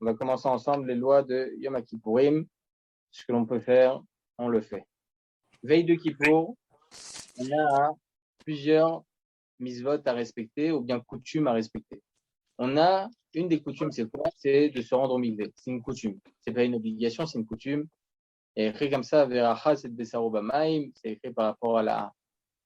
On va commencer ensemble les lois de Yom Kippourim. Ce que l'on peut faire, on le fait. Veille de Kippour, on a plusieurs mitzvot à respecter ou bien coutumes à respecter. On a une des coutumes, c'est quoi? C'est de se rendre au mikvé. C'est une coutume. C'est pas une obligation, c'est une coutume. Et écrit comme ça, Veracha, c'est Besaro Bamaim. C'est écrit par rapport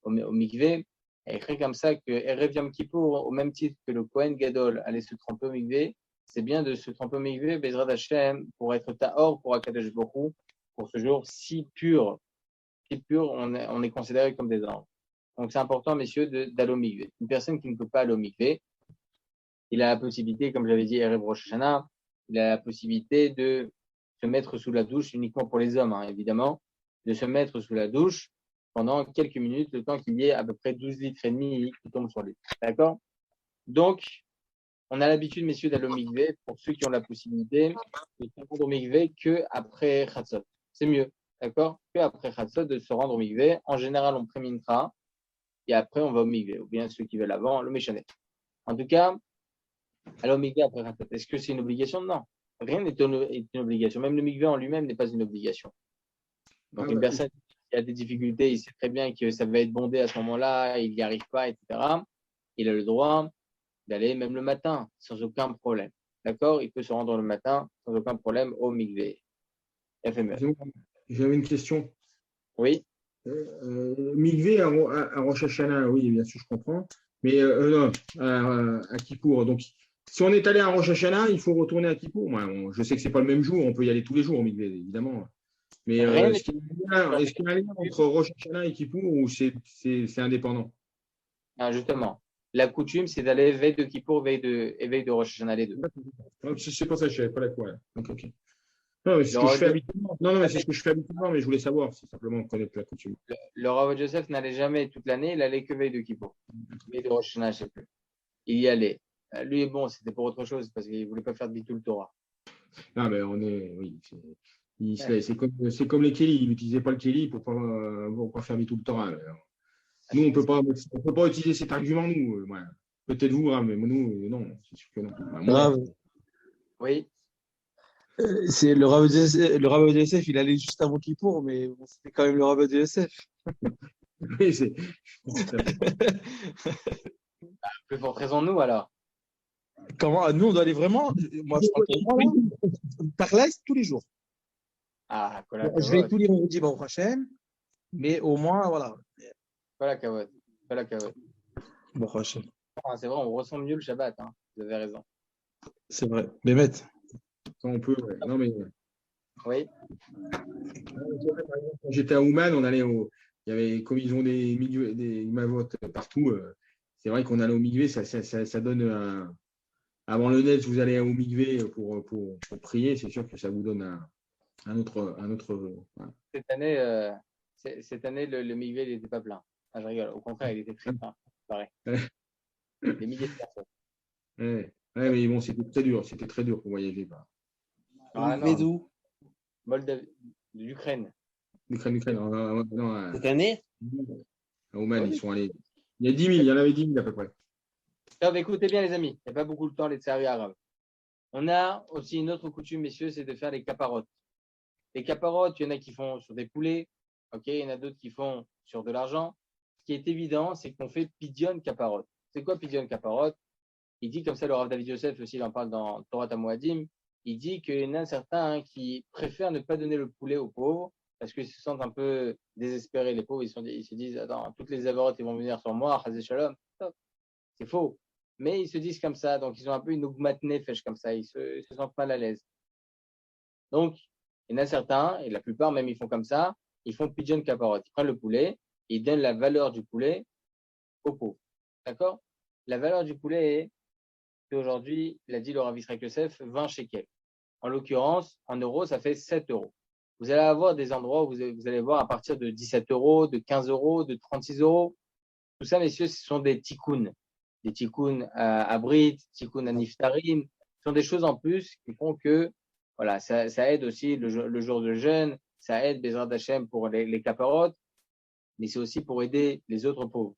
au mikvé. Et écrit comme ça que Erev Yom Kippour, au même titre que le Kohen Gadol allait se tremper au mikvé, c'est bien de se tremper au mikvé, Bezrat Hashem, pour être Tahor, pour Akadosh Baruch Hu, pour ce jour si pur, on est considéré comme des anges. Donc c'est important, messieurs, d'aller au mikvé. Une personne qui ne peut pas aller au mikvé, il a la possibilité, comme j'avais dit, Erev Rosh Hashanah, il a la possibilité de se mettre sous la douche, uniquement pour les hommes, évidemment, de se mettre sous la douche pendant quelques minutes, le temps qu'il y ait à peu près 12 litres et demi qui tombent sur lui. D'accord? Donc, on a l'habitude, messieurs, d'aller au mikvé, pour ceux qui ont la possibilité, de se rendre au mikvé qu'après Chatzot. C'est mieux, d'accord? Qu'après Chatzot, de se rendre au mikvé. En général, on préminera, et après, on va au mikvé, ou bien ceux qui veulent avant, le méchanet. En tout cas, aller au mikvé après Chatzot, est-ce que c'est une obligation? Non. Rien n'est une obligation. Même le mikvé en lui-même n'est pas une obligation. Donc, une personne qui a des difficultés, il sait très bien que ça va être bondé à ce moment-là, il n'y arrive pas, etc. Il a le droit d'aller même le matin, sans aucun problème. D'accord? Il peut se rendre le matin, sans aucun problème, au mikvé. J'avais une question. Oui. Mikvé à Rosh Hashanah, oui, bien sûr, je comprends. Mais non, à Kippour. Donc, si on est allé à Rosh Hashanah, il faut retourner à Kippour. Je sais que c'est pas le même jour, on peut y aller tous les jours au mikvé, évidemment. Mais est-ce qu'il y a un lien entre Rosh Hashanah et Kippour ou c'est indépendant? Ah, justement, la coutume, c'est d'aller veille de Kippour, veille de Rosh Hashanah, les deux. C'est pas ça, je savais pas la quoi. Okay. Non, mais c'est ce que je fais habituellement. Non, mais c'est ce que je fais habituellement, mais je voulais savoir, c'est simplement connaître la coutume. Le Rav Joseph n'allait jamais toute l'année, il allait que veille de Kippour. Veille de Rosh Hashanah, je sais plus. Il y allait. Lui, bon, c'était pour autre chose, parce qu'il voulait pas faire de Bitul Torah. Ah, mais oui. C'est comme les Kéli, ils n'utilisaient pas le Kéli pour pas faire tout le temps. Nous, on peut pas utiliser cet argument, nous. Peut-être vous, mais nous, non, c'est sûr que non. Moi, oui. C'est le Rav de Yosef, il allait juste avant Kippour, mais bon, c'était quand même le Rav de Yosef. Oui, c'est. Plus forte raison, nous, alors. Comment? Nous, on doit aller vraiment. Moi, je crois que par là, tous les jours. Ah, je vais tous les vendredis au prochain, mais au moins, voilà. Pas la cavotte. Bon, prochain. C'est vrai, on ressent mieux le Shabbat. Vous avez raison. C'est vrai. Bémet. On peut, ouais. Non, mais. Oui. Quand j'étais à Ouman, on allait il y avait, comme ils ont des mavotes partout, c'est vrai qu'on allait au mikvé, ça donne avant le net, vous allez au mikvé pour prier, c'est sûr que ça vous donne un autre. Voilà. Cette année, le mikvé, il n'était pas plein. Ah, je rigole. Au contraire, il était très plein. Pareil. Des milliers de personnes. Ouais, mais bon, c'était très dur pour voyager. Mais d'où? D'Ukraine. L'Ukraine. Cette année? À Ouman, ils sont allés. Il y en avait 10 000 à peu près. Alors, écoutez bien, les amis. Il n'y a pas beaucoup de temps, les tsari arabes. On a aussi une autre coutume, messieurs, c'est de faire les caparottes. Les caparottes, il y en a qui font sur des poulets. OK, il y en a d'autres qui font sur de l'argent. Ce qui est évident, c'est qu'on fait pidyon caparotte. C'est quoi pidyon caparotte? Il dit comme ça, le Rav David Yosef aussi, il en parle dans Torah Tamoadim. Il dit qu'il y en a certains qui préfèrent ne pas donner le poulet aux pauvres parce qu'ils se sentent un peu désespérés. Les pauvres, ils se disent, attends, toutes les avarottes, ils vont venir sur moi, Chazé Shalom. C'est faux. Mais ils se disent comme ça, donc ils ont un peu une ougmat nefesh comme ça, ils se sentent mal à l'aise. Donc, il y en a certains, et la plupart même, ils font comme ça, ils font pidyon caparotte. Ils prennent le poulet, ils donnent la valeur du poulet aux pauvres. D'accord? La valeur du poulet est qu'aujourd'hui, il a dit le Rav Israël Yosef, 20 shekels. En l'occurrence, en euros, ça fait 7 euros. Vous allez avoir des endroits où vous allez voir à partir de 17 euros, de 15 euros, de 36 euros. Tout ça, messieurs, ce sont des tikkuns. Des tikkuns à Brit, tikkuns à Niftarim. Ce sont des choses en plus qui font que, voilà, ça aide aussi le jour de jeûne, ça aide Bezrat Hashem pour les caparottes, mais c'est aussi pour aider les autres pauvres.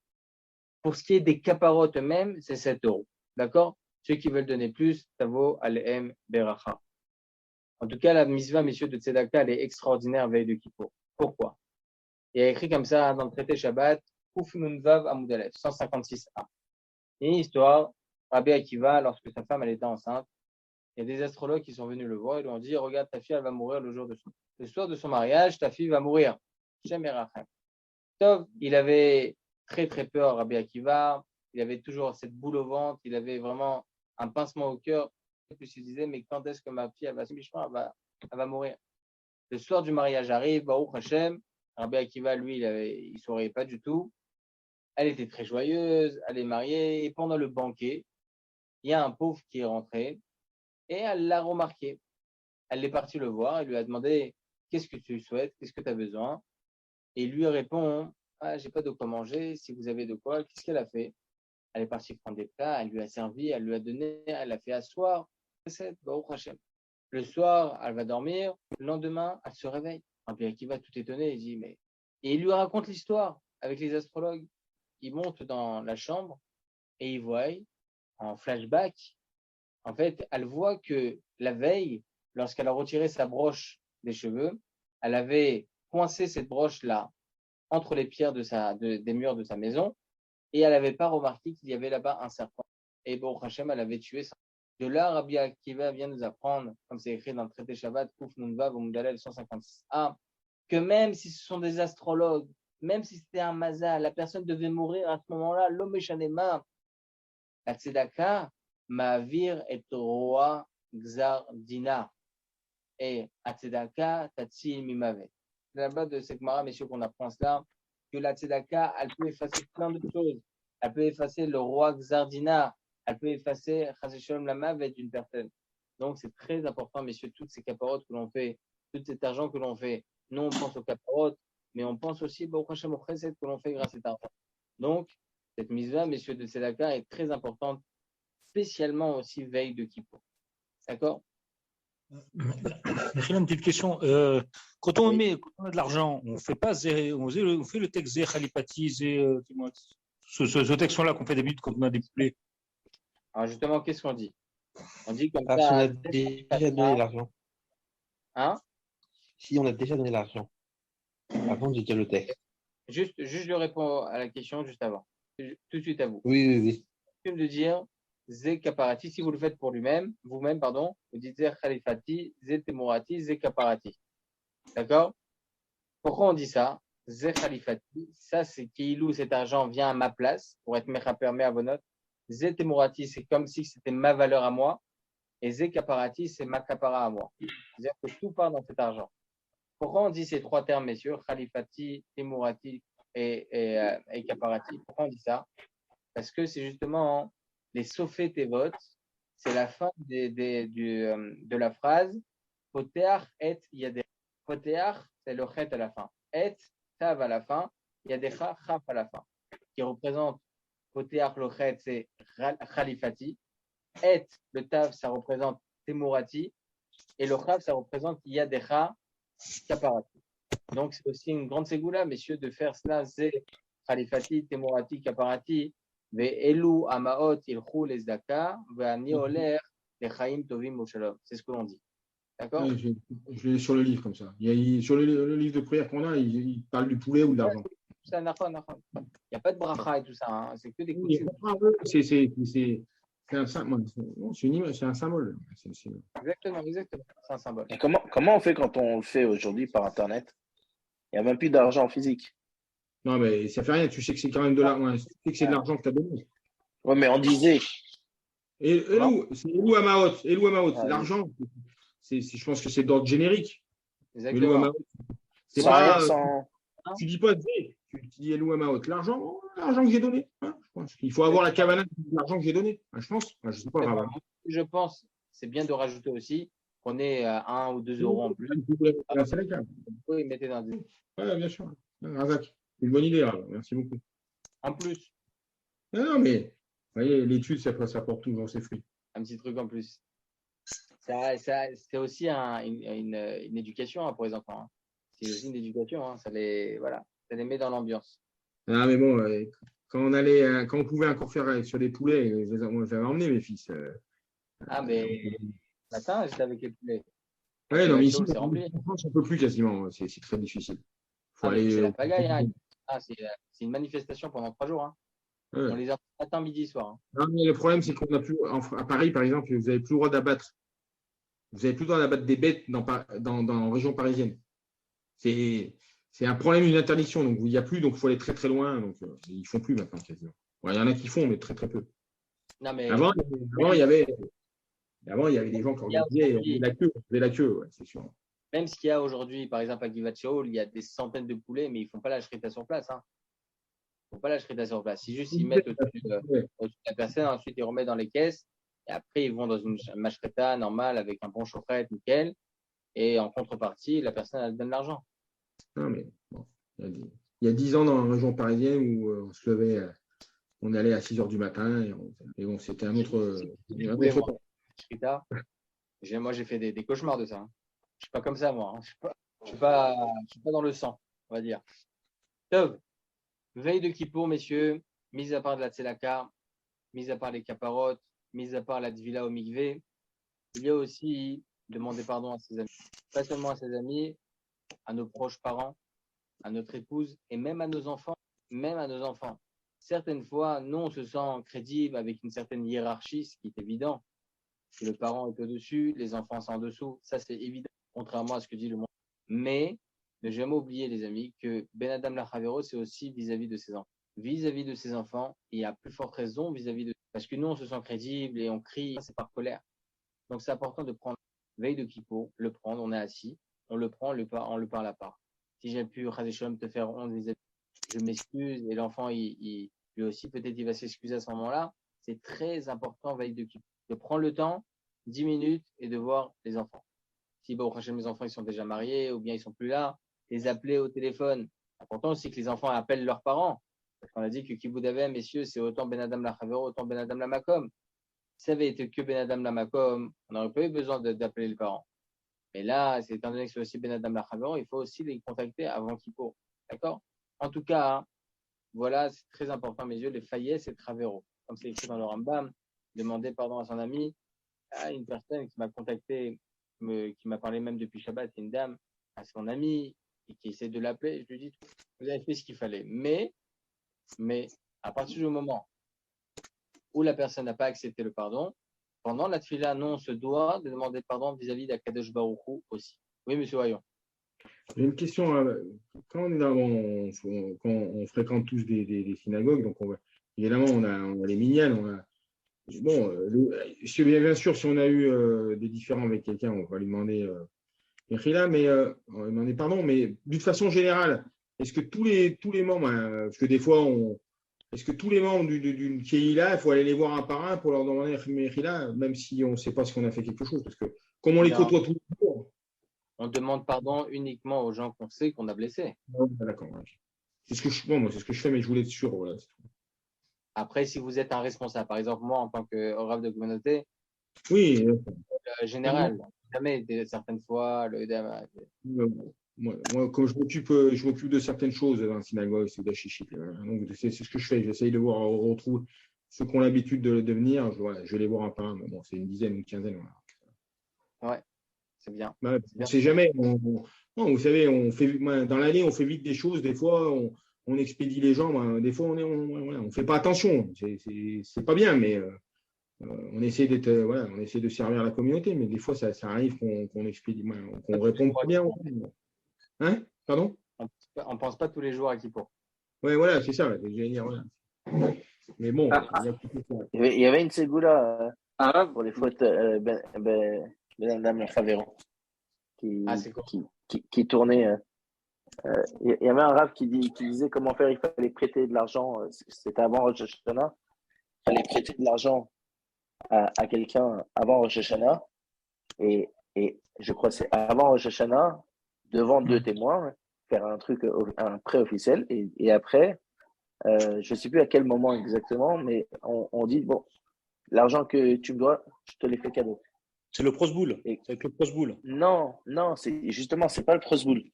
Pour ce qui est des caparottes eux-mêmes, c'est 7 euros. D'accord? Ceux qui veulent donner plus, ça vaut Alehem Beracha. En tout cas, la mitzvah, messieurs, de Tzedaka, elle est extraordinaire veille de Kippour. Pourquoi? Il y a écrit comme ça dans le traité Shabbat, Kuf Nun Vav Amud Aleph, 156a. Il y a une histoire, Rabbi Akiva, lorsque sa femme elle était enceinte, il y a des astrologues qui sont venus le voir et lui ont dit, regarde, ta fille, elle va mourir le soir de son mariage, ta fille va mourir. Shem Erachem. Tov, il avait très très peur, Rabbi Akiva, il avait toujours cette boule au ventre, il avait vraiment un pincement au cœur. Il se disait, mais quand est-ce que ma fille elle va mourir? Le soir du mariage arrive, Baruch Hashem, Rabbi Akiva, lui, il ne souriait pas du tout. Elle était très joyeuse, elle est mariée, et pendant le banquet, il y a un pauvre qui est rentré, et elle l'a remarqué. Elle est partie le voir, elle lui a demandé, qu'est-ce que tu souhaites, qu'est-ce que tu as besoin? Et il lui répond, ah, j'ai pas de quoi manger, si vous avez de quoi, qu'est-ce qu'elle a fait? Elle est partie prendre des plats, elle lui a servi, elle lui a donné, elle l'a fait asseoir. Le soir, elle va dormir, le lendemain, elle se réveille. Rabbi Akiva, tout étonné, il dit, mais... Et il lui raconte l'histoire avec les astrologues. Il monte dans la chambre et il voit, en flashback, en fait, elle voit que la veille, lorsqu'elle a retiré sa broche des cheveux, elle avait coincé cette broche-là entre les pierres des murs de sa maison et elle n'avait pas remarqué qu'il y avait là-bas un serpent. Et Baruch Hashem, elle avait tué ça. De là, Rabbi Akiva vient nous apprendre, comme c'est écrit dans le traité Shabbat, Kuf Nun Vav Amud Aleph 156a, que même si ce sont des astrologues, même si c'était un mazal, la personne devait mourir à ce moment-là, l'homme échanema, la tzedaka, ma'avir et roi gzar dina, et la tzedaka tatsil mimave. C'est là-bas de cette mara, messieurs, qu'on apprend cela, que la tzedaka, elle peut effacer plein de choses. Elle peut effacer le roi gzar dina, elle peut effacer chazé la mavet d'une personne. Donc, c'est très important, messieurs, toutes ces caparotes que l'on fait, tout cet argent que l'on fait. Nous, on pense aux caparotes, mais on pense aussi au prochain chesed que l'on fait grâce à cet argent. Donc, cette mise-là, messieurs de Tzedaka, est très importante, spécialement aussi veille de Kippour. D'accord? Une petite question. Quand on a de l'argent, on fait le texte Zé Khalifati, ce texte-là qu'on fait d'habitude quand on a des poulets. Alors justement, qu'est-ce qu'on dit? On dit comme Si ça. on a déjà donné l'argent. Hein? Si on a déjà donné l'argent. Avant de dire le texte. Juste, je réponds à la question juste avant. Tout de suite à vous. Oui. Je viens de dire Zé Kaparati, si vous le faites pour vous-même, vous dites Zé Khalifati, Zé Temurati, Zé Kaparati. D'accord? Pourquoi on dit ça? Zé Khalifati, ça c'est Kiilou, cet argent vient à ma place pour être Mechaper Me'avonot. Zé Temurati, c'est comme si c'était ma valeur à moi. Et Zé Kaparati, c'est ma kapara à moi. C'est-à-dire que tout part dans cet argent. Pourquoi on dit ces trois termes, messieurs, Khalifati, Temurati et Kaparati? Pourquoi on dit ça? Parce que c'est justement les Sofet Tevot, c'est la fin de la phrase Poteach et Yadecha. Poteach, c'est le chet à la fin. Et, tav à la fin. Yadecha, chaf à la fin. Qui représente Poteach, le chet, c'est Khalifati. Et, le tav, ça représente Temurati. Et le chaf, ça représente Yadecha, Kaparati. Donc, c'est aussi une grande ségoula, messieurs, de faire cela. C'est Khalifati, Temurati, Kaparati. Ve'elu amaot ilchou les daka, ve'ani oler lechaim tovim moshalom. C'est ce que l'on dit. D'accord? Oui, je l'ai sur le livre comme ça. Sur le livre de prière qu'on a, il parle du poulet ou de l'argent. Il n'y a pas de bracha et tout ça. Hein. C'est que des coups c'est un symbole. C'est un symbole. Exactement. C'est un symbole. Et comment on fait quand on le fait aujourd'hui par Internet? Il n'y a même plus d'argent physique. Non, mais ça fait rien. Tu sais que c'est quand même de l'argent. Tu sais que c'est de l'argent que tu as donné. Oui, mais on disait. C'est Elou Amaot. L'argent, je pense que c'est d'ordre générique. Exactement. C'est pas. Tu dis pas Zé, tu dis Elou Amaot. L'argent que j'ai donné. Hein, je pense qu'il faut avoir la cavana de l'argent que j'ai donné. Hein, je pense. Je sais pas. Je pense, c'est bien de rajouter aussi qu'on ait 1 ou 2 euros en plus. Oui, mettez dans des. Oui, bien sûr. Razak. C'est une bonne idée, là. Merci beaucoup. En plus. Non, mais vous voyez, l'étude, ça porte toujours ses fruits. Un petit truc en plus. C'est aussi une éducation hein, pour les enfants. Hein. C'est aussi une éducation. Hein. Ça les met dans l'ambiance. Ah, mais bon, quand on pouvait encore faire sur des poulets, j'avais emmené mes fils. Mais matin, j'étais avec les poulets. Ouais, non, mais ici, c'est rempli. en France, on ne peut plus quasiment. C'est très difficile. Faut Ah, mais aller. c'est la pagaille. Hein. Ah, c'est une manifestation pendant 3 jours. Hein. Ouais. On les a matin, midi, soir. Hein. Non, mais le problème, c'est qu'on n'a plus. À Paris, par exemple, vous n'avez plus le droit d'abattre. Vous n'avez plus le droit d'abattre des bêtes dans région parisienne. C'est un problème, une interdiction. Donc, il n'y a plus, donc il faut aller très, très loin. Donc, ils ne font plus maintenant, quasiment. Ouais, il y en a qui font, mais très, très peu. Non, mais Avant, il y avait des gens qui organisaient, on faisait la queue, ouais, c'est sûr. même ce qu'il y a aujourd'hui, par exemple à Givat-Shaul, il y a des centaines de poulets, mais ils ne font pas la shrita sur place. Hein. Ils ne font pas la shrita sur place. C'est juste ils mettent au-dessus de la personne, ensuite ils remettent dans les caisses, et après ils vont dans une mashrita normale avec un bon chaufferette, nickel, et en contrepartie, la personne elle donne l'argent. Non, mais bon, il y a 10 ans dans la région parisienne où on se levait, on allait à 6 h du matin, et bon, c'était un autre temps. Shrita, moi j'ai fait des cauchemars de ça. Hein. Je suis pas comme ça, moi. Hein. Je suis pas dans le sang, on va dire. Tov, veille de Kippour, messieurs, mis à part de la Tzedaka, mis à part les caparotes, mis à part la Tvila au Mikvé, il y a aussi demander pardon à ses amis. Pas seulement à ses amis, à nos proches parents, à notre épouse et même à nos enfants. Même à nos enfants. Certaines fois, nous, on se sent crédible avec une certaine hiérarchie, ce qui est évident. Si le parent est au-dessus, les enfants sont en dessous, ça c'est évident, contrairement à ce que dit le monde. Mais ne jamais oublier, les amis, que Ben Adam Lachavero, c'est aussi vis-à-vis de ses enfants. Vis-à-vis de ses enfants, et à plus forte raison vis-à-vis de. Parce que nous, on se sent crédible et on crie, c'est par colère. Donc c'est important de prendre veille de Kippour, le prendre, on est assis, on le prend, on le parle à part. Si j'ai pu, Chazé te faire honte vis-à-vis, je m'excuse, et l'enfant, lui aussi, peut-être il va s'excuser à ce moment-là. C'est très important, veille de Kippour, de prendre le temps, 10 minutes, et de voir les enfants. Si bon, mes enfants ils sont déjà mariés ou bien ils sont plus là, les appeler au téléphone. Important aussi que les enfants appellent leurs parents. Parce qu'on a dit que Kibboud Avem, messieurs, c'est autant Ben Adam la Chavero, autant Ben Adam la Makom. Si ça avait été que Ben Adam la Makom, on n'aurait pas eu besoin d'appeler les parents. Mais là, c'est étant donné que c'est aussi Ben Adam la Chavero, il faut aussi les contacter avant Kippour. D'accord? En tout cas, voilà, c'est très important, mes yeux, les faillets, c'est Travero. Comme c'est écrit dans le Rambam, demander pardon à son ami. Ah, une personne qui m'a contacté, qui m'a parlé même depuis Shabbat, c'est une dame, à son ami, et qui essaie de l'appeler. Je lui dis, vous avez fait ce qu'il fallait. Mais, à partir du moment où la personne n'a pas accepté le pardon, pendant la tfila, nous, on se doit de demander pardon vis-à-vis d'Akadosh Baruch Hu aussi. Oui, monsieur Wayon. J'ai une question. Quand on fréquente tous des synagogues, donc évidemment, on a les minyanes, bon, bien sûr, si on a eu des différends avec quelqu'un, on va lui demander on va lui demander pardon, mais d'une façon générale, est-ce que tous les membres, parce que des fois, est-ce que tous les membres d'une Kéhila, il faut aller les voir un par un pour leur demander Mechila, même si on ne sait pas si on a fait quelque chose, parce que comme on les côtoie tous les jours. On demande pardon uniquement aux gens qu'on sait qu'on a blessés. D'accord. C'est ce que je fais, mais je voulais être sûr. Voilà. Après, si vous êtes un responsable, par exemple, moi, en tant que Rav de communauté, oui, général, jamais, certaines fois, moi, quand je m'occupe de certaines choses dans la synagogue, c'est d'Achichit. Donc, c'est ce que je fais. J'essaye de retrouver ceux qui ont l'habitude de venir. Je vais les voir un par un. Mais bon, c'est une dizaine, une quinzaine. Voilà. Ouais, c'est bien. On ne sait jamais. Non, vous savez, dans l'année, on fait vite des choses. Des fois, on expédie les gens. Des fois, on fait pas attention. C'est pas bien, mais on essaie de servir la communauté. Mais des fois, ça arrive qu'on expédie, qu'on répond pas bien. Hein? Pardon? On ne pense pas tous les jours à Kippour. Oui, voilà, c'est ça. Voilà. Mais bon, il y avait une ségoula pour les fautes Ben Adam Lachavero qui tournait. Il y avait un Rav qui disait comment faire, il fallait prêter de l'argent. C'était avant Rosh Hashanah. Il fallait prêter de l'argent à quelqu'un avant Rosh Hashanah. Et je crois que c'est avant Rosh Hashanah, devant 2 témoins, faire un prêt officiel. Et après, je ne sais plus à quel moment exactement, mais on dit, bon, l'argent que tu me dois, je te l'ai fait cadeau. C'est le prosboul. C'est avec le prosboul. Non, c'est pas le prosboul.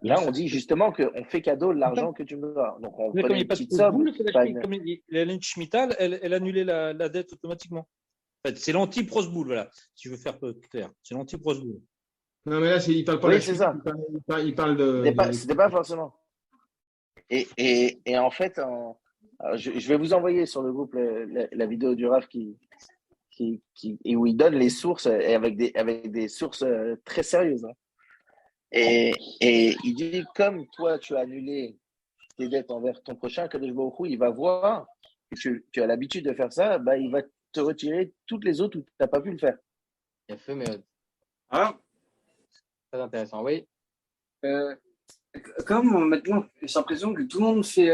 Là, on dit justement qu'on fait cadeau l'argent que tu me dois. Donc, on prenait une petite somme. Comme la ligne Schmittal, elle annulait la dette automatiquement. En fait, c'est l'anti-prosboul, voilà. Si je veux faire clair, c'est l'anti-prosboul. Non, mais là, il parle pas de Oui, la c'est suite. ça. Il parle de. C'était pas forcément. Et en fait, alors, je vais vous envoyer sur le groupe la vidéo du Rav et où il donne les sources et avec des sources très sérieuses. Hein. Et il dit, comme toi, tu as annulé tes dettes envers ton prochain, Kadosh Baruch Hu, il va voir que tu as l'habitude de faire ça, bah, il va te retirer toutes les autres où tu n'as pas pu le faire. Il a fait, mais Ah, très intéressant. Oui, comme maintenant, j'ai l'impression que tout le monde fait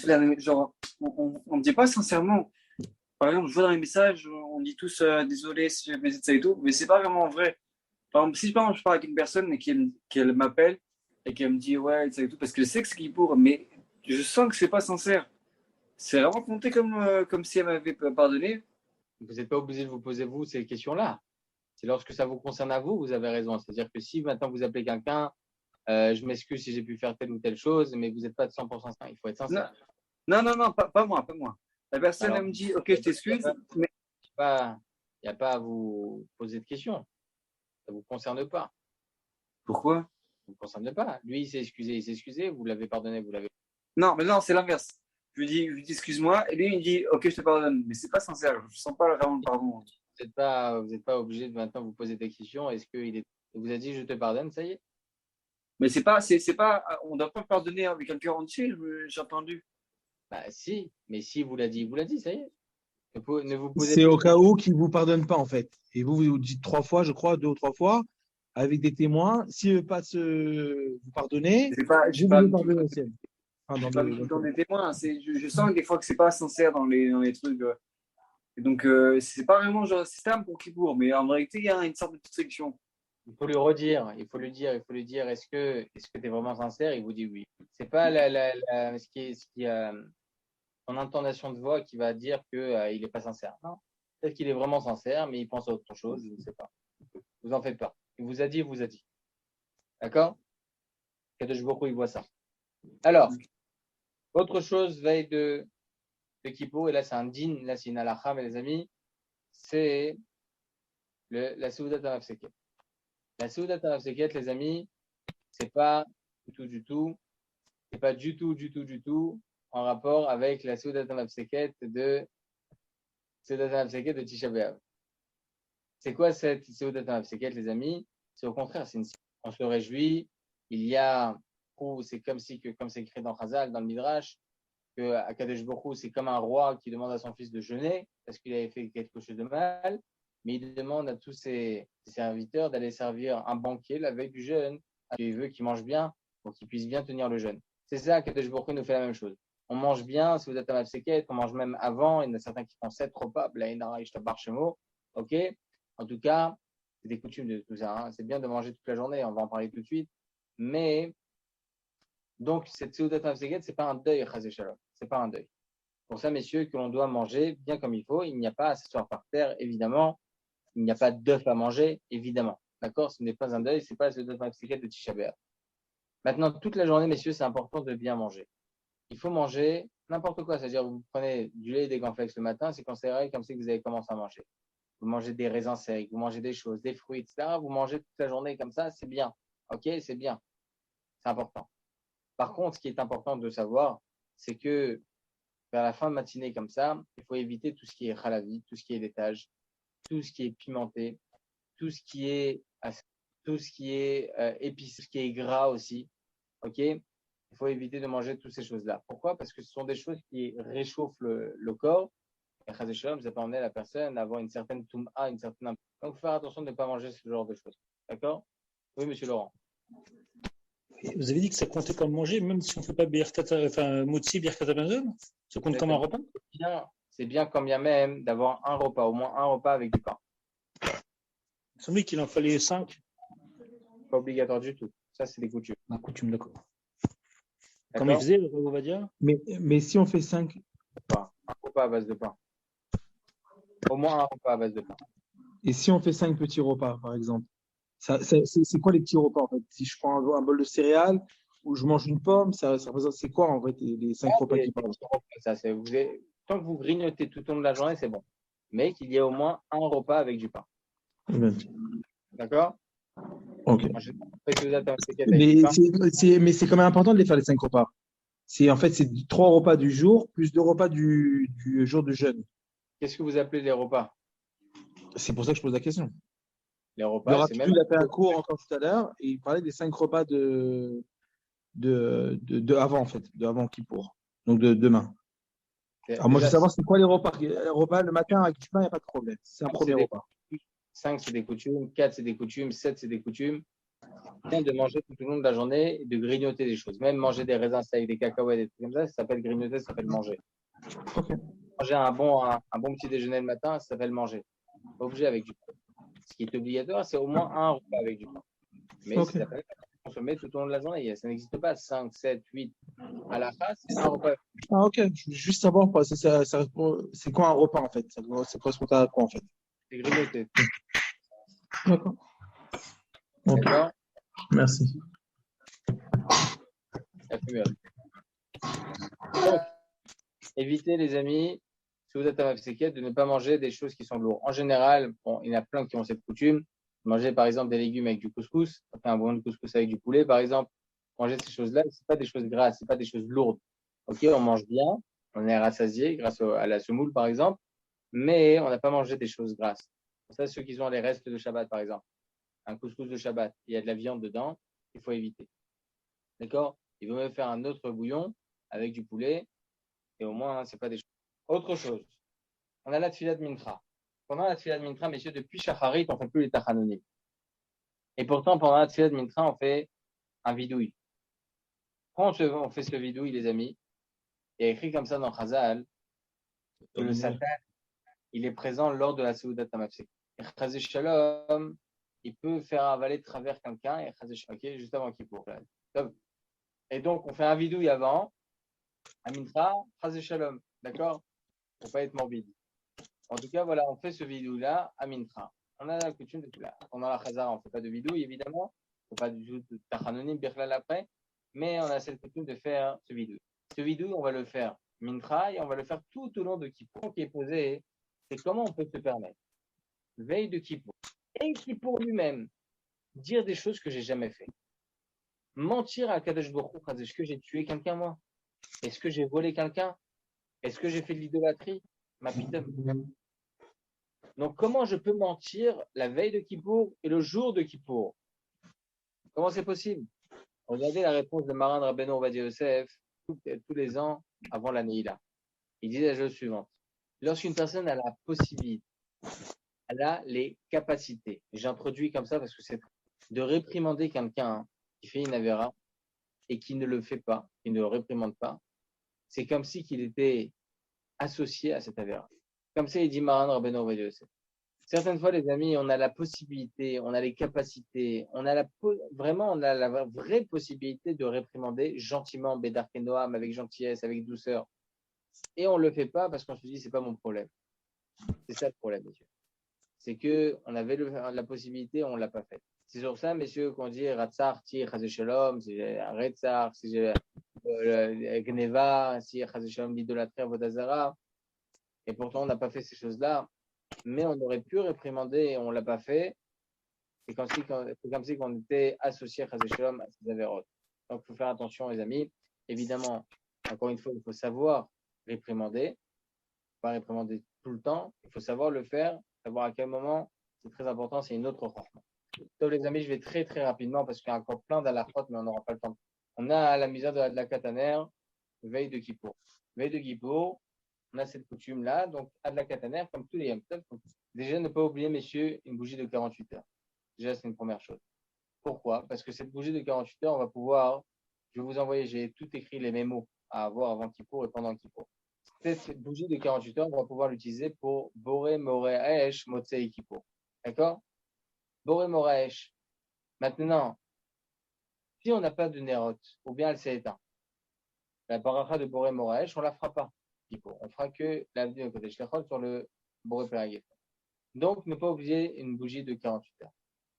la même. Genre, on ne dit pas sincèrement. Par exemple, je vois dans les messages, on dit tous désolé si j'ai fait ça et tout, mais c'est pas vraiment vrai. Par exemple, si par exemple, je parle avec une personne et qu'elle m'appelle et qu'elle me dit ouais, ça et tout, parce que je sais que c'est qui pour, mais je sens que c'est pas sincère. C'est vraiment compté comme si elle m'avait pardonné. vous n'êtes pas obligé de vous poser, vous, ces questions-là. C'est lorsque ça vous concerne à vous, vous avez raison. C'est-à-dire que si maintenant vous appelez quelqu'un, je m'excuse si j'ai pu faire telle ou telle chose, mais vous n'êtes pas de 100% sincère. Il faut être sincère. Non, pas moi, pas moi. La personne, Alors, elle me dit ok, je t'excuse, mais il n'y a pas à vous poser de questions. Ça ne vous concerne pas. pourquoi? Ça ne vous concerne pas. Lui, il s'est excusé, vous l'avez pardonné, vous l'avez. Non, mais non, c'est l'inverse. Je lui dis excuse-moi, et lui il me dit ok, je te pardonne, mais c'est pas sincère. Je sens pas vraiment le pardon. Vous n'êtes pas obligé de maintenant vous poser des questions. Est-ce qu'il vous a dit je te pardonne, ça y est? Mais on doit pas pardonner avec un cœur entier. J'ai entendu. Bah si, mais si vous l'a dit, ça y est. Ne vous posez C'est pas. au cas où qu'il ne vous pardonne pas, en fait. Et vous dites 3 fois, je crois, 2 ou 3 fois, avec des témoins. S'il ne veut pas vous pardonner, J'ai vous pas vous pardonnez aussi. Enfin, dans des témoins. Je sens des fois que c'est pas sincère dans les trucs. Et donc c'est pas vraiment genre système pour Kippour, mais en vérité il y a une sorte de petite section. Il faut lui redire, il faut lui dire, est-ce que tu es vraiment sincère? Il vous dit oui. C'est pas son intonation de voix qui va dire que il n'est pas sincère. Non, peut-être qu'il est vraiment sincère, mais il pense à autre chose, je ne sais pas. Vous en faites pas. Il vous a dit, D'accord? Kadosh Baruch Hu, il voit ça. Alors, autre chose, veille de Kippour, et là c'est un din, là c'est une halakha, mes amis, c'est la Seudat HaMafseket. La Seudat HaMafseket, les amis, c'est pas du tout, c'est pas du tout en rapport avec la Seudat HaMafseket de Tisha B'Av. C'est quoi cette Seudat HaMafseket, les amis? C'est au contraire, on se réjouit, il y a, c'est comme c'est écrit dans Chazal, dans le Midrash, que Akadosh Baruch Hu, c'est comme un roi qui demande à son fils de jeûner parce qu'il avait fait quelque chose de mal, mais il demande à tous ses serviteurs d'aller servir un banquet la veille du jeûne, il veut qu'ils mangent bien pour qu'ils puissent bien tenir le jeûne. C'est ça, Akadosh Baruch Hu nous fait la même chose. On mange bien, si vous êtes à Mafseket, on mange même avant, il y en a certains qui font 7 repas, Blaïnara, Ishtabar Shemo, ok? En tout cas, c'est des coutumes de tout ça, hein. C'est bien de manger toute la journée, on va en parler tout de suite, mais donc, cette Seudat HaMafseket, ce n'est pas un deuil, Chazé Shalom. Ce n'est pas un deuil. Pour ça, messieurs, que l'on doit manger bien comme il faut. Il n'y a pas à s'asseoir par terre, évidemment. Il n'y a pas d'œuf à manger, évidemment. D'accord? Ce n'est pas un deuil, ce n'est pas la Seudat HaMafseket de Tisha B'Av. Maintenant, toute la journée, messieurs, c'est important de bien manger. Il faut manger n'importe quoi. C'est-à-dire, vous prenez du lait et des cornflakes le matin, c'est considéré comme si vous avez commencé à manger. Vous mangez des raisins secs, vous mangez des choses, des fruits, etc. Vous mangez toute la journée comme ça, c'est bien. OK? C'est bien. C'est important. Par contre, ce qui est important de savoir, c'est que vers la fin de matinée comme ça, il faut éviter tout ce qui est halavi, tout ce qui est laitage, tout ce qui est pimenté, tout ce qui est épicé, tout ce qui est gras aussi. Ok? Il faut éviter de manger toutes ces choses-là. Pourquoi? Parce que ce sont des choses qui réchauffent le corps. Et Chazé Shalom, ça peut emmener la personne à avoir une certaine toum'a, une certaine. Donc, il faut faire attention de ne pas manger ce genre de choses. D'accord? Oui, monsieur Laurent. Vous avez dit que ça comptait comme manger, même si on ne fait pas Motzi, Birkat Hamazon? Ça compte comme un repas? C'est bien quand bien même d'avoir un repas, au moins un repas avec du pain. Il semblait qu'il en fallait 5. Pas obligatoire du tout. Ça, c'est des coutumes. La coutume, d'accord. Comme il faisait, le Rav Ovadia? Mais si on fait 5. Un repas à base de pain. Au moins un repas à base de pain. Et si on fait 5 petits repas, par exemple, c'est quoi les petits repas en fait? Si je prends un bol de céréales ou je mange une pomme, ça représente c'est quoi en fait les 5 repas qui parlent? Tant que vous grignotez tout au long de la journée, c'est bon. Mais qu'il y ait au moins un repas avec du pain. Amen. D'accord? Ok. En général, après, si vous êtes avec Mais du pain, mais c'est quand même important de les faire les 5 repas. En fait, c'est 3 repas du jour plus 2 repas du jour de jeûne. qu'est-ce que vous appelez les repas? C'est pour ça que je pose la question. Les Le repas, c'est Rapidou, même. il a fait un cours encore tout à l'heure et il parlait des 5 repas de avant, en fait, de avant Kippour. Donc de demain. Alors moi, je veux Déjà, savoir c'est quoi les repas. Les repas le matin avec du pain, il n'y a pas de problème. C'est un 5, c'est premier des repas. 5, c'est des coutumes, 4, c'est des coutumes, 7, c'est des coutumes. Bien de manger tout au long de la journée et de grignoter des choses. Même manger des raisins avec des cacahuètes, des trucs comme ça s'appelle grignoter, ça s'appelle manger. Ok. Manger un bon petit déjeuner le matin, ça s'appelle manger. Pas obligé avec du pain. Ce qui est obligatoire, c'est au moins un repas avec du pain. Mais Ok. ça s'appelle consommer tout au long de la journée. Ça n'existe pas 5, 7, 8 à la fin, c'est un repas. Ah, ok. Je veux juste savoir c'est quoi un repas, en fait. Ça correspond à quoi, en fait. C'est grignoter. D'accord. Ok. D'accord? Merci. Ça fait mieux. Donc, évitez, les amis, si vous êtes à Mafseket, de ne pas manger des choses qui sont lourdes. En général, bon, il y en a plein qui ont cette coutume. Manger, par exemple, des légumes avec du couscous, enfin, un bon de couscous avec du poulet, par exemple. Manger ces choses-là, c'est pas des choses grasses, c'est pas des choses lourdes. Ok, on mange bien, on est rassasié grâce à la semoule, par exemple, mais on n'a pas mangé des choses grasses. Pour ça, ceux qui ont les restes de Shabbat, par exemple, un couscous de Shabbat, il y a de la viande dedans, il faut éviter. D'accord? Il vaut mieux faire un autre bouillon avec du poulet, et au moins, c'est pas des choses. Autre chose, on a la tefila de Mincha. Pendant la tefila de Mincha, messieurs, depuis Shacharit, on ne fait plus les tachanonim. Et pourtant, pendant la tefila de Mincha, on fait un vidouille. Quand on fait ce vidouille, les amis, il y a écrit comme ça dans Chazal que le Satan, il est présent lors de la Seudat Tamafsek. Et Chazé Shalom, il peut faire avaler de travers quelqu'un, et Chazé Shalom, okay, juste avant qu'il pour. Et donc, on fait un vidouille avant, à Mincha, Chazé Shalom. D'accord? Pour pas être morbide. En tout cas, voilà, on fait ce vidouille-là à Mincha. On a la coutume de tout là. Pendant la Chazara, on ne fait pas de vidouille, évidemment. On ne fait pas du tout de tachanonim, birklal après. Mais on a cette coutume de faire ce vidouille. Ce vidouille, on va le faire Mincha et on va le faire tout au long de Kippour qui est posé. C'est comment on peut se permettre, veille de Kippour, et Kippour lui-même, dire des choses que j'ai jamais fait. Mentir à Kadosh Baruch Hu, est-ce que j'ai tué quelqu'un, moi? Est-ce que j'ai volé quelqu'un? Est-ce que j'ai fait de l'idolâtrie? Ma pita. Donc, comment je peux mentir la veille de Kippour et le jour de Kippour? Comment c'est possible? Regardez la réponse de Maran Rabbeinu Ovadia Yosef tous les ans avant la Neila. Il disait la chose suivante. Lorsqu'une personne a la possibilité, elle a les capacités, j'introduis comme ça parce que c'est de réprimander quelqu'un qui fait une avéra et qui ne le fait pas, qui ne le réprimande pas, c'est comme si qu'il était associé à cette avéra. Comme ça, il dit Maran Rabbeinu Ovadia Yosef. Certaines fois, les amis, on a la possibilité, on a les capacités, on a vraiment, on a la vraie possibilité de réprimander gentiment Bédar Kenoam, avec gentillesse, avec douceur. Et on ne le fait pas parce qu'on se dit, c'est pas mon problème. C'est ça le problème, messieurs. C'est que on avait la possibilité, on ne l'a pas fait. C'est sur ça, messieurs, qu'on dit Ratzar, Tir, Shalom, si j'ai un Retzar, si j'ai Gneva, si Shalom, l'idolâtrie, Vodazara. Et pourtant, on n'a pas fait ces choses-là. Mais on aurait pu réprimander et on ne l'a pas fait. C'est comme si on était associé à Shalom à ces avérotes. Donc, il faut faire attention, les amis. Évidemment, encore une fois, il faut savoir réprimander. Pas réprimander tout le temps. Il faut savoir le faire, savoir à quel moment. C'est très important, c'est une autre rencontre. Donc, les amis, je vais très, très rapidement parce qu'il y a encore plein d'alakhot, mais on n'aura pas le temps. On a la misère de la Kataner, veille de Kippour. Veille de Kippour, on a cette coutume-là, donc à de la Kataner, comme tous les Yom Tov. Déjà, ne pas oublier, messieurs, une bougie de 48 heures. Déjà, c'est une première chose. Pourquoi? Parce que cette bougie de 48 heures, on va pouvoir, je vais vous envoyer, j'ai tout écrit les mémos à avoir avant Kippour et pendant Kippour. Cette bougie de 48 heures, on va pouvoir l'utiliser pour Boré, Moré, Aesh, Motsei, Kippour. D'accord? Boré, Moré, Aesh. Maintenant, si on n'a pas de Nerot, ou bien elle s'est éteinte, la baracha de Boré, Moré, Aesh, on ne la fera pas. Kippour. On fera que la de Kodesh Lechol sur le Boré, Peragé. Donc, ne pas oublier une bougie de 48 heures.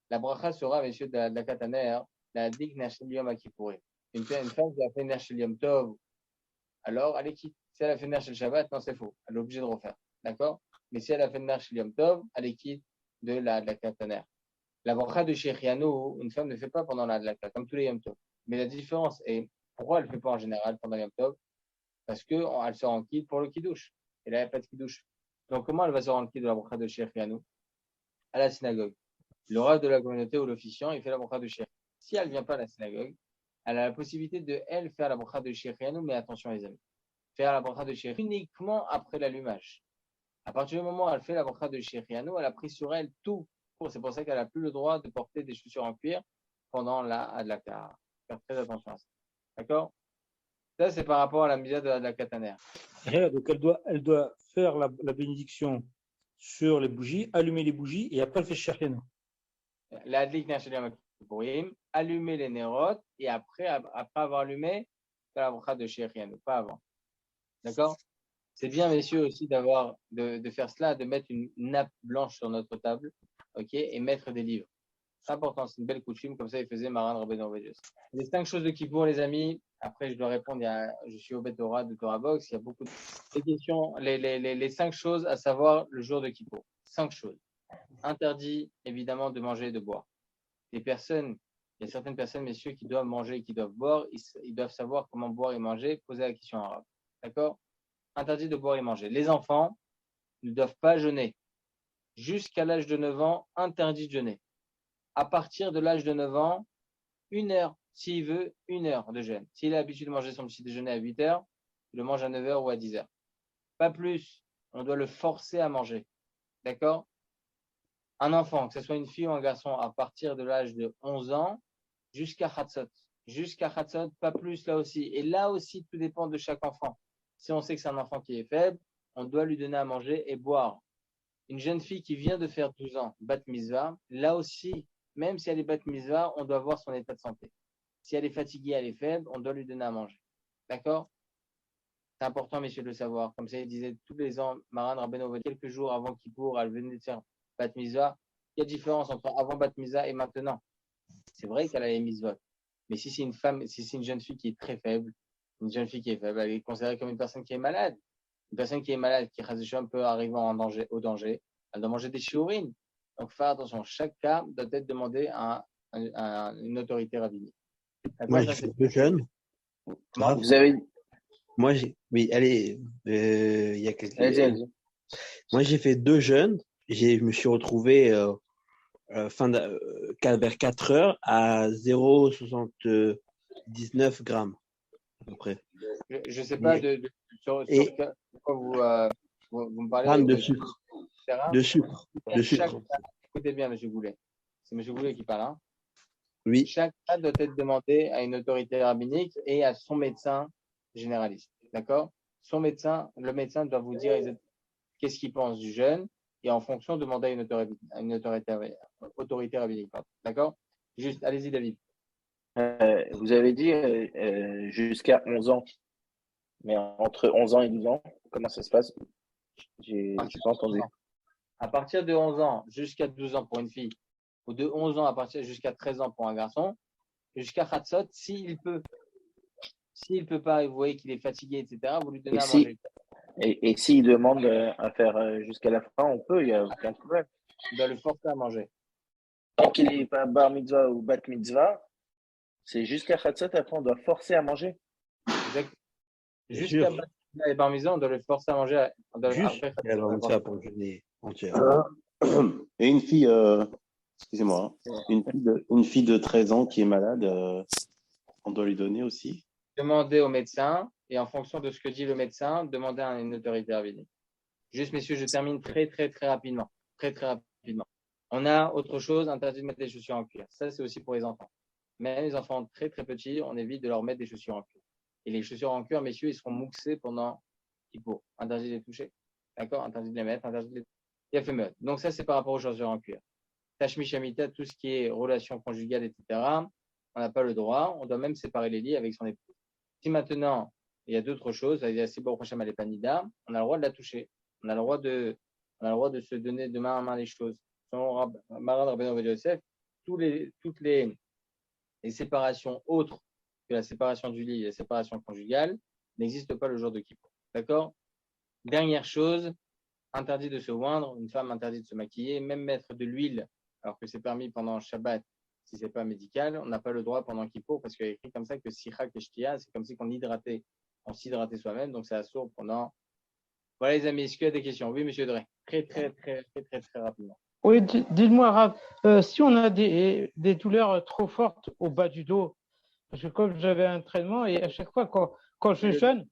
La bracha sera, messieurs, de la Kataner, la Dik Nashel Yom Akippourim. Une femme qui a fait Nashel Yom Tov, alors elle est quitte. Si elle a fait Nashel Shabbat, non, c'est faux. Elle est obligée de refaire. D'accord? Mais si elle a fait Nashel Yom Tov, elle est quitte de la Kataner. La bracha de Shechianu, une femme ne fait pas pendant la Hadlaka, comme tous les Yom Tov. Mais la différence est, pourquoi elle ne le fait pas en général pendant le Yom Tov? Parce qu'elle se rend quitte pour le Kiddush. Et là, il n'y a pas de Kiddush. Donc, comment elle va se rendre quitte de la bracha de Shechianu? À la synagogue. Le rav de la communauté ou l'officiant, il fait la bracha de Shechianu. Si elle ne vient pas à la synagogue, elle a la possibilité de, elle, faire la bracha de Shechianu, mais attention les amis, faire la bracha de Shechianu uniquement après l'allumage. À partir du moment où elle fait la bracha de Shechianu, elle a pris sur elle tout. C'est pour ça qu'elle n'a plus le droit de porter des chaussures en cuir pendant la Hadlaka. Faire très attention à ça. D'accord? Ça, c'est par rapport à la misère de la Hadlaka. Donc elle doit faire la bénédiction sur les bougies, allumer les bougies et après elle fait Shechianu. La Hadlik Nashel Yom Kippourim, allumer les nérotes et après avoir allumé, faire la bracha de Shechianu, pas avant. D'accord? C'est bien, messieurs, aussi de faire cela, de mettre une nappe blanche sur notre table, ok, et mettre des livres. C'est important, c'est une belle coutume, comme ça il faisait Maran Rabbeinu Ovadia Yosef. Les 5 choses de Kippour, les amis, après je dois répondre, je suis au Torah de Torah Box, il y a beaucoup de questions, les 5 choses à savoir le jour de Kippour. 5 choses. Interdit, évidemment, de manger et de boire. Il y a certaines personnes, messieurs, qui doivent manger et qui doivent boire, ils doivent savoir comment boire et manger, poser la question en arabe. D'accord? Interdit de boire et manger. Les enfants ne doivent pas jeûner. Jusqu'à l'âge de 9 ans, interdit de jeûner. À partir de l'âge de 9 ans, 1 heure, s'il veut, 1 heure de jeûne. S'il a l'habitude de manger son petit déjeuner à 8 heures, il le mange à 9 heures ou à 10 heures. Pas plus. On doit le forcer à manger. D'accord? Un enfant, que ce soit une fille ou un garçon, à partir de l'âge de 11 ans, jusqu'à Chatzot. Jusqu'à Chatzot, pas plus là aussi. Et là aussi, tout dépend de chaque enfant. Si on sait que c'est un enfant qui est faible, on doit lui donner à manger et boire. Une jeune fille qui vient de faire 12 ans, bat mitzvah, là aussi, même si elle est bat mitzvah, on doit voir son état de santé. Si elle est fatiguée, elle est faible, on doit lui donner à manger. D'accord? C'est important, messieurs, de le savoir. Comme ça, il disait tous les ans, Maran Rabbeinu Ovadia, quelques jours avant Kippour, elle venait de faire bat mitzvah. Il y a différence entre avant bat mitzvah et maintenant. C'est vrai qu'elle a les mitzvot. Mais si c'est une femme, si c'est une jeune fille qui est très faible, une jeune fille qui est faible, elle est considérée comme une personne qui est malade. Une personne qui est malade, qui un peu arrivant au danger, elle doit manger des shiurines. Donc, faire attention. Chaque cas doit être demandé à une autorité rabbinique. Moi, j'ai fait 2 jeûnes. Vous avez. Oui, allez, il y a quelques. Allez-y. Moi, j'ai fait 2 jeûnes. Je me suis retrouvé vers 4 heures à 0,79 grammes, à peu près. Je ne sais pas sur quoi vous me parlez. Grammes de sucre. De sucre. Écoutez bien, M. Goulet. C'est M. Goulet qui parle. Hein. Oui. Chaque cas doit être demandé à une autorité rabbinique et à son médecin généraliste. D'accord? Le médecin doit vous dire qu'est-ce qu'il pense du jeûne et en fonction, demander à une autorité rabbinique. D'accord? Juste, allez-y, David. Vous avez dit jusqu'à 11 ans. Mais entre 11 ans et 12 ans, comment ça se passe? J'ai pas entendu. À partir de 11 ans jusqu'à 12 ans pour une fille, ou de 11 ans à partir jusqu'à 13 ans pour un garçon, jusqu'à Chatzot, s'il peut. S'il ne peut pas, vous voyez qu'il est fatigué, etc., vous lui donnez à manger. Et s'il demande à faire jusqu'à la fin, on peut, il n'y a aucun problème. On doit le forcer à manger. Tant qu'il n'est pas bar mitzvah ou bat mitzvah, c'est jusqu'à Chatzot, après on doit forcer à manger. Exactement. Jusqu'à bat mitzvah et bar mitzvah, on doit le forcer à manger. Pour le jeûner entier. Et une fille, excusez-moi, une fille de 13 ans qui est malade, on doit lui donner aussi. Demandez au médecin et en fonction de ce que dit le médecin, demandez à une autorité rabbinique. Juste, messieurs, je termine très rapidement. Très rapidement. On a autre chose, interdit de mettre des chaussures en cuir. Ça, c'est aussi pour les enfants. Même les enfants très petits, on évite de leur mettre des chaussures en cuir. Et les chaussures en cuir, messieurs, ils seront mouxés pendant Kippour. Interdit de les toucher. D'accord? Interdit de les mettre, interdit de les... Il a fait meute. Donc ça, c'est par rapport aux chaussures en cuir. Tashmi Shamita, tout ce qui est relations conjugales, etc., on n'a pas le droit. On doit même séparer les lits avec son épouse. Si maintenant, il y a d'autres choses, il y a Sibor Hashem Alepanida, on a le droit de la toucher. On a le droit de se donner de main à main les choses. Selon Maran Rabbeinu Ovadia Yosef, toutes les séparations autres que la séparation du lit et la séparation conjugale n'existent pas le jour de Kippour. D'accord? Dernière chose, interdit de se oindre, une femme interdite de se maquiller, même mettre de l'huile alors que c'est permis pendant Shabbat, si c'est pas médical, on n'a pas le droit pendant Kippour, parce qu'il y a écrit comme ça que Sichak et Shtia, c'est comme si on s'hydratait soi-même, donc c'est assourd pendant. Voilà les amis, est-ce qu'il y a des questions? Oui, monsieur Drey. Très rapidement. Oui, dites-moi, Rav, si on a des douleurs trop fortes au bas du dos, parce que comme j'avais un entraînement, et à chaque fois quand je jeûne,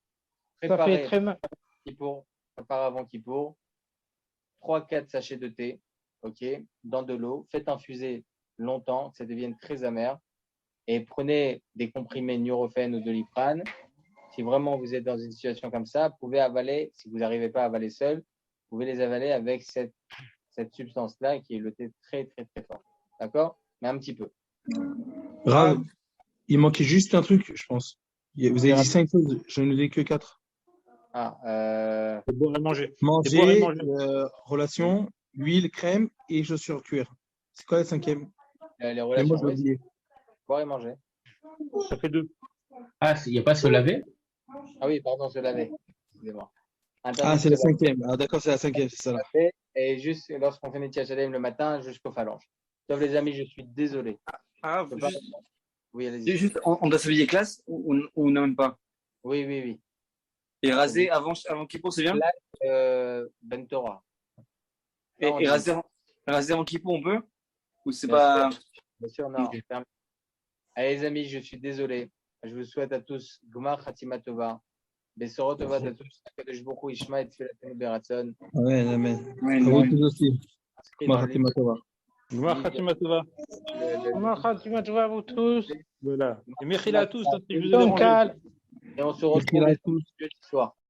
ça fait très mal. Kippour, prépare avant Kippour, 3-4 sachets de thé, ok, dans de l'eau, faites infuser longtemps, que ça devienne très amer, et prenez des comprimés Nurofen ou Doliprane. Si vraiment vous êtes dans une situation comme ça, vous pouvez avaler, si vous n'arrivez pas à avaler seul, vous pouvez les avaler avec cette substance-là qui est le thé très fort. D'accord? Mais un petit peu. Rav, il manquait juste un truc, je pense. Vous avez dit 5 choses, je n'en ai que 4. Boire et manger. Manger, relation, huile, crème et chaussures cuir. C'est quoi la 5e? Les relations, moi, je l'ai boire et manger. Ça fait 2. Ah, il n'y a pas se laver? Ah oui, pardon, se laver. Excusez-moi. C'est la 5e. Ah, d'accord, c'est la 5e, c'est ça là. Et juste lorsqu'on fait Netiach Shalem le matin jusqu'aux phalanges. Sauf les amis, je suis désolé. Oui, allez-y. Juste, on doit s'habiller classe ou non même pas? Oui. Et raser avant Kippour, c'est bien? Ben Torah. Et raser avant Kippour, on peut? Ou c'est pas. Bien sûr, non. Allez, les amis, je suis désolé. Je vous souhaite à tous Gmar Khatima Tova. Besorot Tova à tous. Kadosh Baruch Hu Yishma et Tfilatenu Beratzon. Amen. À vous tous aussi. Gmar Khatima Tova. Gmar Khatima Tova. Gmar Khatima Tova à vous tous. Voilà. Et merci à tous. Et on se retrouve jeudi soir.